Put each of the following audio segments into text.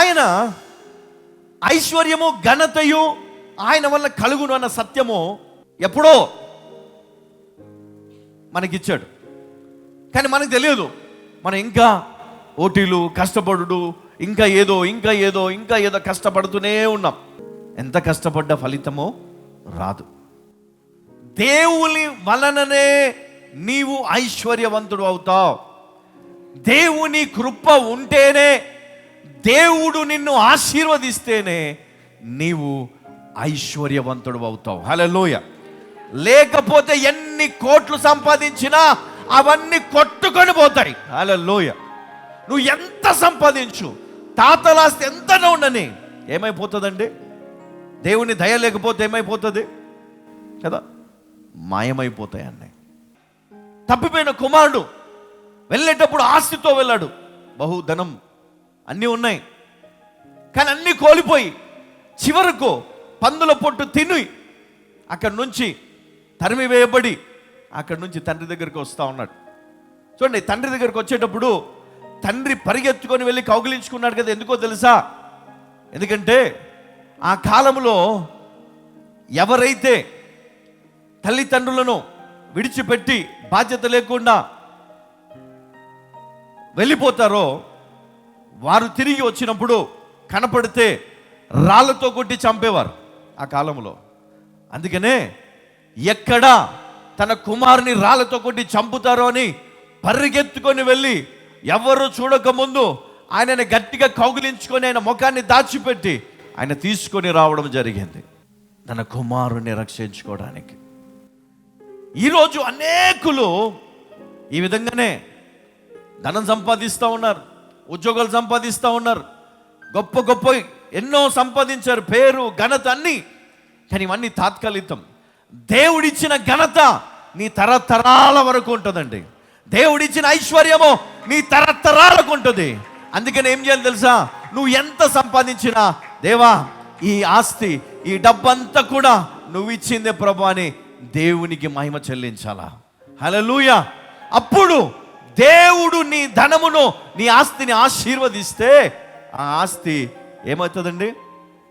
ఆయన ఐశ్వర్యము ఘనతయు ఆయన వల్ల కలుగును అన్న సత్యము ఎప్పుడో మనకిచ్చాడు. కానీ మనకు తెలియదు. మనం ఇంకా ఓటీలు కష్టపడు ఇంకా ఏదో కష్టపడుతూనే ఉన్నాం. ఎంత కష్టపడ్డ ఫలితమో రాదు. దేవుని వలననే నీవు ఐశ్వర్యవంతుడు అవుతావు. దేవుని కృప ఉంటేనే, దేవుడు నిన్ను ఆశీర్వదిస్తేనే నీవు ఐశ్వర్యవంతుడు అవుతావు. హల్లెలూయా. లేకపోతే ఎన్ని కోట్లు సంపాదించినా అవన్నీ కొట్టుకొని పోతాయి. హల్లెలూయా. నువ్వు ఎంత సంపాదించు, తాతలాస్తి ఎంత ఉండని, ఏమైపోతుందండి? దేవుని దయ లేకపోతే ఏమైపోతుంది కదా? మాయమైపోతాయి అన్నాయి. తప్పిపోయిన కుమారుడు వెళ్ళేటప్పుడు ఆస్తితో వెళ్ళాడు. బహుధనం అన్నీ ఉన్నాయి, కానీ అన్నీ కోల్పోయి చివరకు పందుల పొట్టు తిని అక్కడి నుంచి తరిమి వేయబడి అక్కడి నుంచి తండ్రి దగ్గరికి వస్తూ ఉన్నాడు. చూడండి, తండ్రి దగ్గరికి వచ్చేటప్పుడు తండ్రి పరిగెత్తుకొని వెళ్ళి కౌగిలించుకున్నాడు కదా. ఎందుకో తెలుసా? ఎందుకంటే ఆ కాలంలో ఎవరైతే తల్లిదండ్రులను విడిచిపెట్టి బాధ్యత లేకుండా వెళ్ళిపోతారో వారు తిరిగి వచ్చినప్పుడు కనపడితే రాళ్లతో కొట్టి చంపేవారు ఆ కాలంలో. అందుకనే ఎక్కడ తన కుమారుని రాళ్లతో కొట్టి చంపుతారో అని పరిగెత్తుకొని వెళ్ళి ఎవరు చూడకముందు ఆయనని గట్టిగా కౌగిలించుకొని ఆయన ముఖాన్ని దాచిపెట్టి ఆయన తీసుకొని రావడం జరిగింది తన కుమారుని రక్షించుకోవడానికి. ఈరోజు అనేకులు ఈ విధంగానే ధనం సంపాదిస్తూ ఉన్నారు, ఉద్యోగాలు సంపాదిస్తూ ఉన్నారు, గొప్ప గొప్ప ఎన్నో సంపాదించారు, పేరు ఘనత అన్నీ. కానీ ఇవన్నీ తాత్కాలికం. దేవుడిచ్చిన ఘనత నీ తరతరాల వరకు ఉంటుందండి. దేవుడిచ్చిన ఐశ్వర్యము నీ తరతరాలకు ఉంటుంది. అందుకని ఏం చేయాలి తెలుసా? నువ్వు ఎంత సంపాదించినా, దేవా ఈ ఆస్తి ఈ డబ్బంతా కూడా నువ్వు ఇచ్చిందే ప్రభు అని దేవునికి మహిమ చెల్లించాలా. హల్లెలూయా. అప్పుడు దేవుడు నీ ధనమును నీ ఆస్తిని ఆశీర్వదిస్తే ఆ ఆస్తి ఏమవుతుందండి?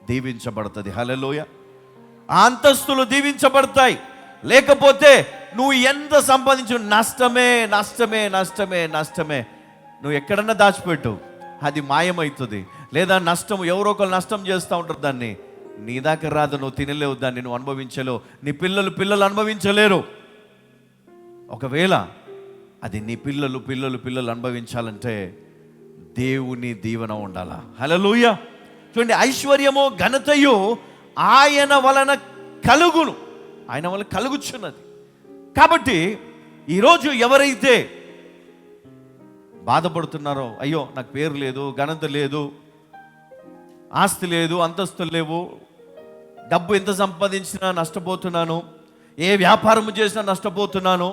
దీవించబడుతుంది. హల్లెలూయా. ఆ అంతస్తులు దీవించబడతాయి. లేకపోతే నువ్వు ఎంత సంపాదించు నష్టమే నష్టమే నష్టమే నష్టమే. నువ్వు ఎక్కడన్నా దాచిపెట్టు, అది మాయమవుతుంది. లేదా నష్టం ఎవరో ఒకరు నష్టం చేస్తూ ఉంటారు, దాన్ని నీ దాకా రాదు, నువ్వు తినలేవు, దాన్ని నువ్వు అనుభవించలేవు, నీ పిల్లలు అనుభవించలేరు. ఒకవేళ అది నీ పిల్లలు అనుభవించాలంటే దేవుని దీవెన ఉండాలా. హల్లెలూయా. చూడండి, ఐశ్వర్యము ఘనతయు ఆయన వలన కలుగును, ఆయన వలన కలుగుచున్నది. కాబట్టి ఈరోజు ఎవరైతే బాధపడుతున్నారో, అయ్యో నాకు పేరు లేదు, ఘనత లేదు, ఆస్తి లేదు, అంతస్తులు లేవు, డబ్బు ఎంత సంపాదించినా నష్టపోతున్నాను, ఏ వ్యాపారము చేసినా నష్టపోతున్నాను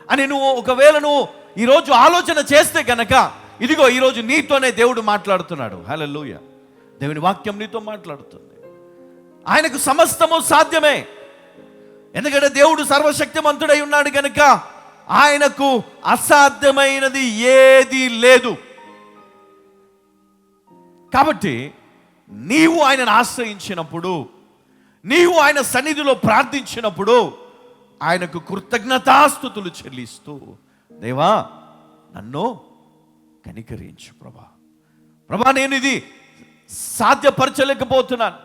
అని ఒకవేళ నువ్వు ఈరోజు ఆలోచన చేస్తే కనుక, ఇదిగో ఈరోజు నీతోనే దేవుడు మాట్లాడుతున్నాడు. హల్లెలూయా. దేవుని వాక్యం నీతో మాట్లాడుతుంది. ఆయనకు సమస్తము సాధ్యమే. ఎందుకంటే దేవుడు సర్వశక్తిమంతుడై ఉన్నాడు కనుక ఆయనకు అసాధ్యమైనది ఏది లేదు. కాబట్టి నీవు ఆయనను ఆశ్రయించినప్పుడు, నీవు ఆయన సన్నిధిలో ప్రార్థించినప్పుడు ఆయనకు కృతజ్ఞతాస్తుతులు చెల్లిస్తూ, దేవా నన్ను కనికరించు ప్రభా, నేను ఇది సాధ్యపరచలేకపోతున్నాను,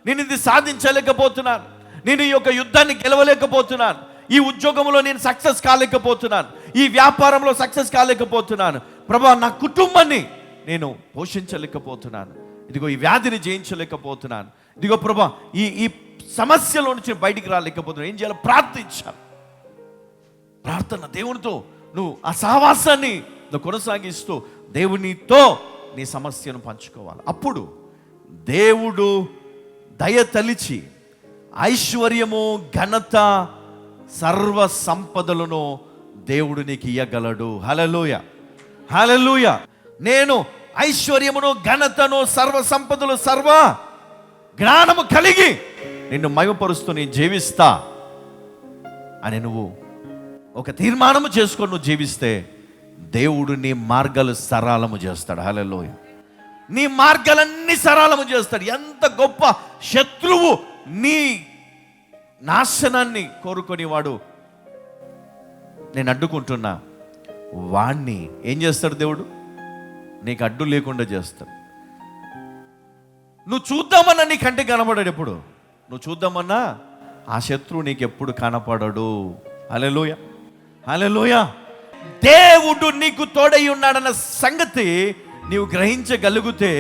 నేను ఇది సాధించలేకపోతున్నాను, నేను ఈ యొక్క యుద్ధాన్ని గెలవలేకపోతున్నాను, ఈ ఉద్యోగంలో నేను సక్సెస్ కాలేకపోతున్నాను, ఈ వ్యాపారంలో సక్సెస్ కాలేకపోతున్నాను ప్రభా, నా కుటుంబాన్ని నేను పోషించలేకపోతున్నాను, ఇదిగో ఈ వ్యాధిని జయించలేకపోతున్నాను, ఇదిగో ప్రభా ఈ సమస్యలో నుంచి బయటికి రాలేకపోతున్నాను, ఏం చేయాలి? ప్రార్థించాలి. ప్రార్థన దేవునితో నువ్వు ఆ సహవాసాన్ని నువ్వు కొనసాగిస్తూ దేవునితో నీ సమస్యను పంచుకోవాలి. అప్పుడు దేవుడు దయ తలిచి ఐశ్వర్యము ఘనత సర్వ సంపదలను దేవుడు నీకు ఇయ్యగలడు. హల్లెలూయా. హల్లెలూయా. నేను ఐశ్వర్యమును ఘనతను సర్వ సంపదలు సర్వ జ్ఞానము కలిగి నిన్ను మహిమపరుస్తూ నేను జీవిస్తా అని నువ్వు ఒక తీర్మానము చేసుకొని నువ్వు జీవిస్తే దేవుడు నీ మార్గాలు సరళము చేస్తాడు. హల్లెలూయా. నీ మార్గాలన్నీ సరళము చేస్తాడు. ఎంత గొప్ప శత్రువు నీ నాశనాన్ని కోరుకొని వాడు నేను అడ్డుకుంటున్నా, వాణ్ణి ఏం చేస్తాడు దేవుడు? నీకు అడ్డు లేకుండా చేస్తాడు. నువ్వు చూద్దామన్నా నీ కంటికి కనపడాడు. ఎప్పుడు నువ్వు చూద్దామన్నా ఆ శత్రువు నీకు ఎప్పుడు కనపడడు. హల్లెలూయా, హల్లెలూయా. దేవుడు నీకు తోడై ఉన్నాడన్న సంగతి నీవు గ్రహించగలిగితే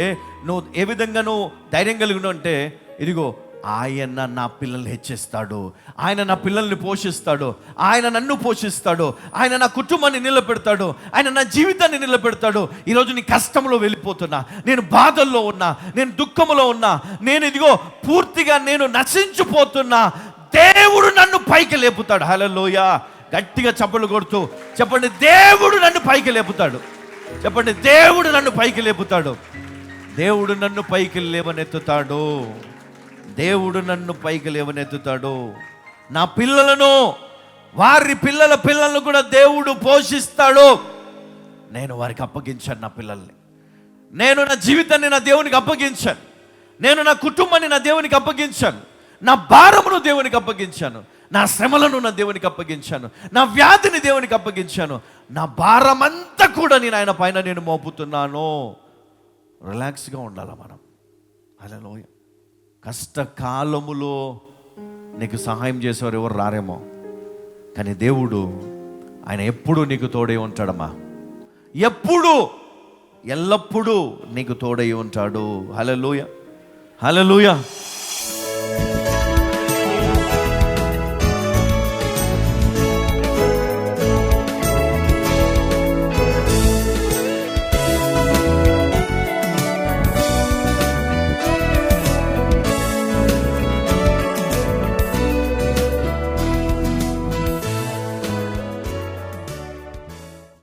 నువ్వు ఏ విధంగా నువ్వు ధైర్యం కలిగి అంటే, ఇదిగో ఆయన నా పిల్లల్ని హెచ్చిస్తాడు, ఆయన నా పిల్లల్ని పోషిస్తాడు, ఆయన నన్ను పోషిస్తాడు, ఆయన నా కుటుంబాన్ని నిలబెడతాడు, ఆయన నా జీవితాన్ని నిలబెడతాడు. ఈరోజు నీ కష్టంలో వెళ్ళిపోతున్నా, నేను బాధల్లో ఉన్నా, నేను దుఃఖంలో ఉన్నా, నేను ఇదిగో పూర్తిగా నేను నశించిపోతున్నా, దేవుడు నన్ను పైకి లేపుతాడు. హల్లెలూయా. గట్టిగా చప్పలు కొడుతూ చెప్పండి, దేవుడు నన్ను పైకి లేపుతాడు. చెప్పండి, దేవుడు నన్ను పైకి లేపుతాడు. దేవుడు నన్ను పైకి లేవనెత్తుతాడు. దేవుడు నన్ను పైకి లేవనెత్తుతాడు. నా పిల్లలను, వారి పిల్లల పిల్లలను కూడా దేవుడు పోషిస్తాడు. నేను వారికి అప్పగించాను నా పిల్లల్ని. నేను నా జీవితాన్ని నా దేవునికి అప్పగించాను. నేను నా కుటుంబాన్ని నా దేవునికి అప్పగించాను. నా భారమును దేవునికి అప్పగించాను. నా శ్రమలను నా దేవునికి అప్పగించాను. నా వ్యాధిని దేవునికి అప్పగించాను. నా భారమంతా కూడా నేను ఆయన పైన నేను మోపుతున్నాను. రిలాక్స్గా ఉండాలి మనం. హల్లెలూయా. కష్టకాలములో నీకు సహాయం చేసేవారు ఎవరు రారేమో, కానీ దేవుడు ఆయన ఎప్పుడూ నీకు తోడై ఉంటాడమ్మా. ఎప్పుడు, ఎల్లప్పుడూ నీకు తోడై ఉంటాడు. హల్లెలూయా, హల్లెలూయా.